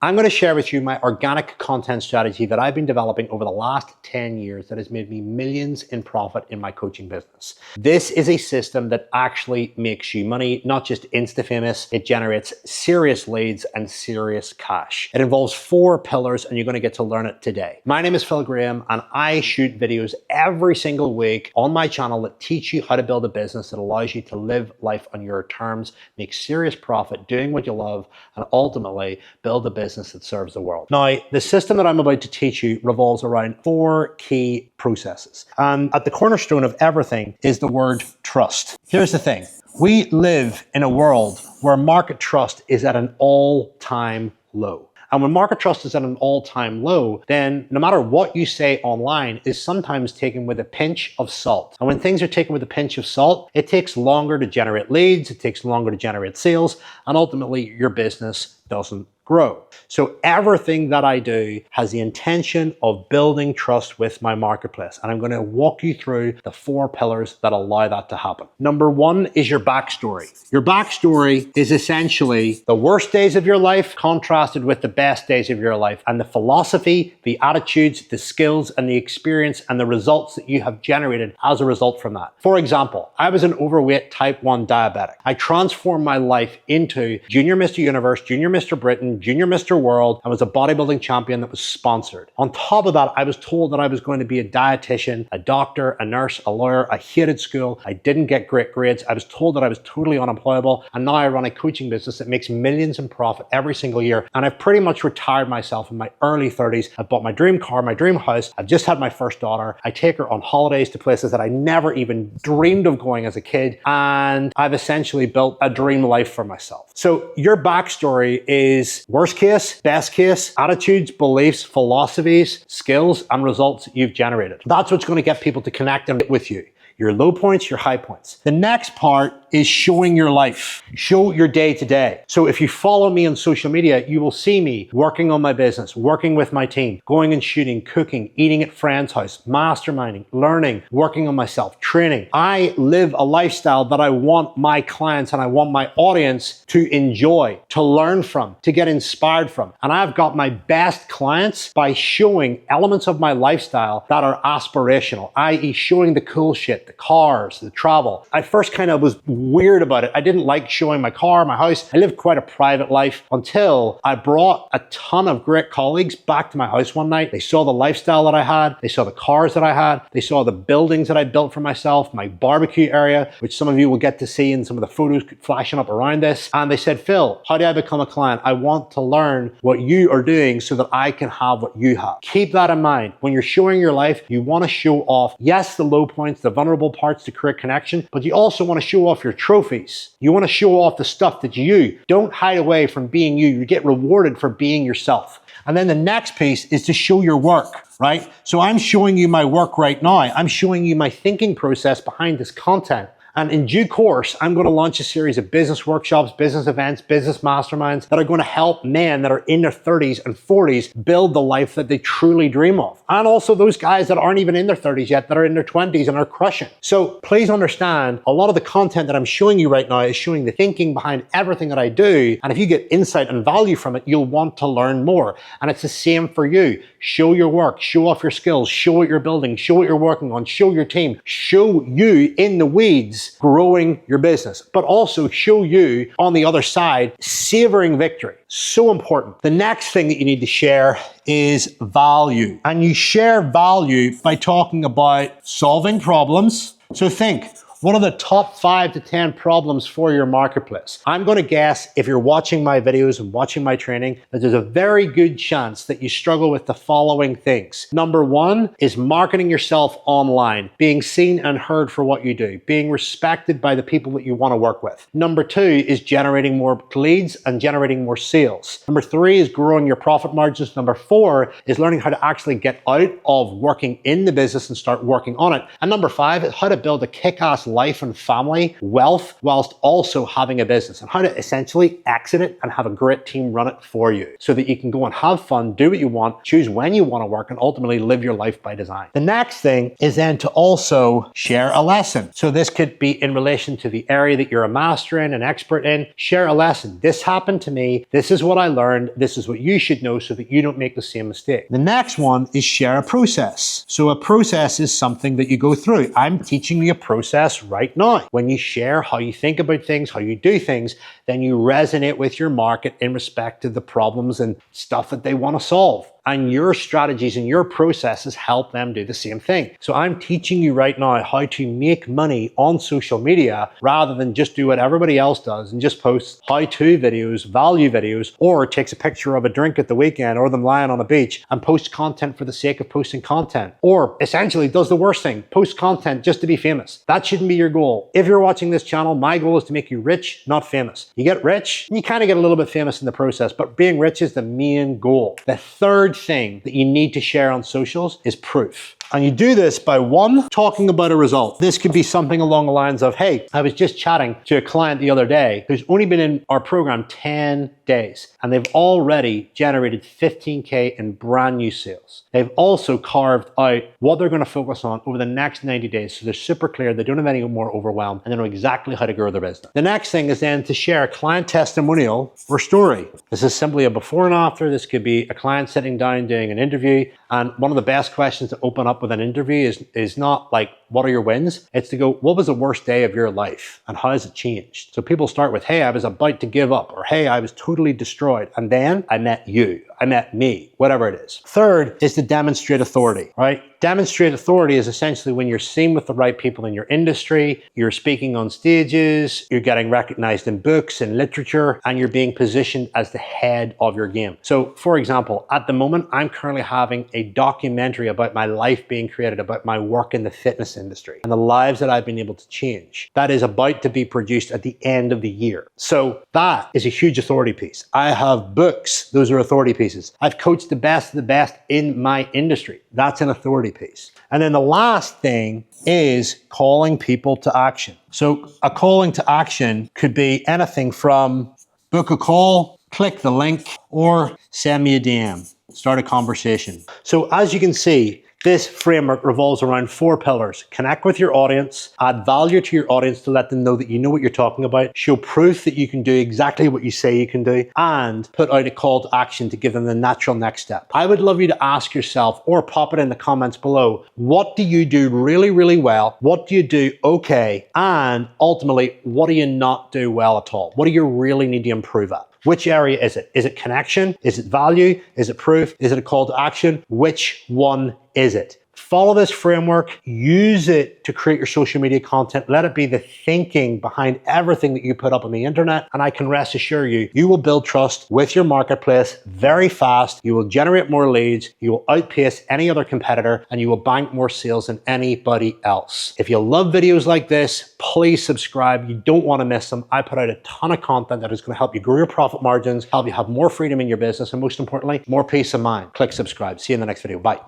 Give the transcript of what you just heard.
I'm going to share with you my organic content strategy that I've been developing over the last 10 years that has made me millions in profit in my coaching business. This is a system that actually makes you money, not just insta-famous. It generates serious leads and serious cash. It involves 4 pillars and you're going to get to learn it today. My name is Phil Graham and I shoot videos every single week on my channel that teach you how to build a business that allows you to live life on your terms, make serious profit, doing what you love, and ultimately build a business that serves the world. Now, the system that I'm about to teach you revolves around 4 key processes. And at the cornerstone of everything is the word trust. Here's the thing. We live in a world where market trust is at an all-time low. And when market trust is at an all-time low, then no matter what you say online is sometimes taken with a pinch of salt. And when things are taken with a pinch of salt, it takes longer to generate leads, it takes longer to generate sales, and ultimately your business doesn't grow. So everything that I do has the intention of building trust with my marketplace. And I'm going to walk you through the 4 pillars that allow that to happen. Number 1 is your backstory. Your backstory is essentially the worst days of your life contrasted with the best days of your life, and the philosophy, the attitudes, the skills, and the experience and the results that you have generated as a result from that. For example, I was an overweight type 1 diabetic. I transformed my life into Junior Mr. Universe, Junior Mr. Britain, Junior Mr. World. I was a bodybuilding champion that was sponsored. On top of that, I was told that I was going to be a dietitian, a doctor, a nurse, a lawyer. I hated school. I didn't get great grades. I was told that I was totally unemployable. And now I run a coaching business that makes millions in profit every single year. And I've pretty much retired myself in my early 30s. I bought my dream car, my dream house. I've just had my first daughter. I take her on holidays to places that I never even dreamed of going as a kid. And I've essentially built a dream life for myself. So your backstory is worst case, best case, attitudes, beliefs, philosophies, skills, and results that you've generated. That's what's going to get people to connect with you. Your low points, your high points. The next part is showing your life. Show your day to day. So if you follow me on social media, you will see me working on my business, working with my team, going and shooting, cooking, eating at friends' house, masterminding, learning, working on myself, training. I live a lifestyle that I want my clients and I want my audience to enjoy, to learn from, to get inspired from. And I've got my best clients by showing elements of my lifestyle that are aspirational, i.e. showing the cool shit, the cars, the travel. I first kind of was weird about it. I didn't like showing my car, my house. I lived quite a private life until I brought a ton of great colleagues back to my house one night. They saw the lifestyle that I had. They saw the cars that I had. They saw the buildings that I built for myself, my barbecue area, which some of you will get to see in some of the photos flashing up around this. And they said, Phil, how do I become a client? I want to learn what you are doing so that I can have what you have. Keep that in mind. When you're showing your life, you want to show off, yes, the low points, the vulnerable parts to create connection, but you also want to show off your trophies. You want to show off the stuff that you don't hide away from being you. You get rewarded for being yourself. And then the next piece is to show your work, right? So I'm showing you my work right now. I'm showing you my thinking process behind this content. And in due course, I'm going to launch a series of business workshops, business events, business masterminds that are going to help men that are in their 30s and 40s build the life that they truly dream of. And also those guys that aren't even in their 30s yet, that are in their 20s and are crushing. So please understand, a lot of the content that I'm showing you right now is showing the thinking behind everything that I do. And if you get insight and value from it, you'll want to learn more. And it's the same for you. Show your work, show off your skills, show what you're building, show what you're working on, show your team, show you in the weeds growing your business, but also show you on the other side savoring victory. So important. The next thing that you need to share is value. And you share value by talking about solving problems. So think, what are the top 5 to 10 problems for your marketplace? I'm going to guess, if you're watching my videos and watching my training, that there's a very good chance that you struggle with the following things. Number 1 is marketing yourself online, being seen and heard for what you do, being respected by the people that you want to work with. Number 2 is generating more leads and generating more sales. Number 3 is growing your profit margins. Number 4 is learning how to actually get out of working in the business and start working on it. And number 5 is how to build a kick-ass life and family, wealth, whilst also having a business, and how to essentially exit it and have a great team run it for you so that you can go and have fun, do what you want, choose when you want to work, and ultimately live your life by design. The next thing is then to also share a lesson. So this could be in relation to the area that you're a master in, an expert in. Share a lesson. This happened to me. This is what I learned. This is what you should know so that you don't make the same mistake. The next one is share a process. So a process is something that you go through. I'm teaching you a process right now. When you share how you think about things, how you do things, then you resonate with your market in respect to the problems and stuff that they want to solve. And your strategies and your processes help them do the same thing. So I'm teaching you right now how to make money on social media rather than just do what everybody else does and just post how-to videos, value videos, or takes a picture of a drink at the weekend or them lying on a beach and posts content for the sake of posting content. Or essentially does the worst thing, post content just to be famous. That shouldn't be your goal. If you're watching this channel, my goal is to make you rich, not famous. You get rich, and you kind of get a little bit famous in the process, but being rich is the main goal. The third thing that you need to share on socials is proof. And you do this by one, talking about a result. This could be something along the lines of, hey, I was just chatting to a client the other day who's only been in our program 10 days, and they've already generated 15K in brand new sales. They've also carved out what they're going to focus on over the next 90 days. So they're super clear, they don't have any more overwhelm, and they know exactly how to grow their business. The next thing is then to share a client testimonial or story. This is simply a before and after. This could be a client sitting down doing an interview, and one of the best questions to open up with an interview is not like, what are your wins? It's to go, what was the worst day of your life and how has it changed? So people start with, hey, I was about to give up, or hey, I was totally destroyed. And then I met you, I met me, whatever it is. Third is to demonstrate authority, right? Demonstrate authority is essentially when you're seen with the right people in your industry, you're speaking on stages, you're getting recognized in books and literature, and you're being positioned as the head of your game. So for example, at the moment, I'm currently having a documentary about my life being created, about my work in the fitness industry and the lives that I've been able to change. That is about to be produced at the end of the year. So that is a huge authority piece. I have books, those are authority pieces. I've coached the best of the best in my industry. That's an authority piece. And then the last thing is calling people to action. So a calling to action could be anything from book a call, click the link, or send me a DM, start a conversation. So as you can see, this framework revolves around 4 pillars. Connect with your audience, add value to your audience to let them know that you know what you're talking about, show proof that you can do exactly what you say you can do, and put out a call to action to give them the natural next step. I would love you to ask yourself, or pop it in the comments below, what do you do really, really well? What do you do okay? And ultimately, what do you not do well at all? What do you really need to improve at? Which area is it? Is it connection? Is it value? Is it proof? Is it a call to action? Which one is it? Follow this framework, use it to create your social media content. Let it be the thinking behind everything that you put up on the internet. And I can rest assure you, you will build trust with your marketplace very fast. You will generate more leads. You will outpace any other competitor, and you will bank more sales than anybody else. If you love videos like this, please subscribe. You don't want to miss them. I put out a ton of content that is going to help you grow your profit margins, help you have more freedom in your business, and most importantly, more peace of mind. Click subscribe. See you in the next video. Bye.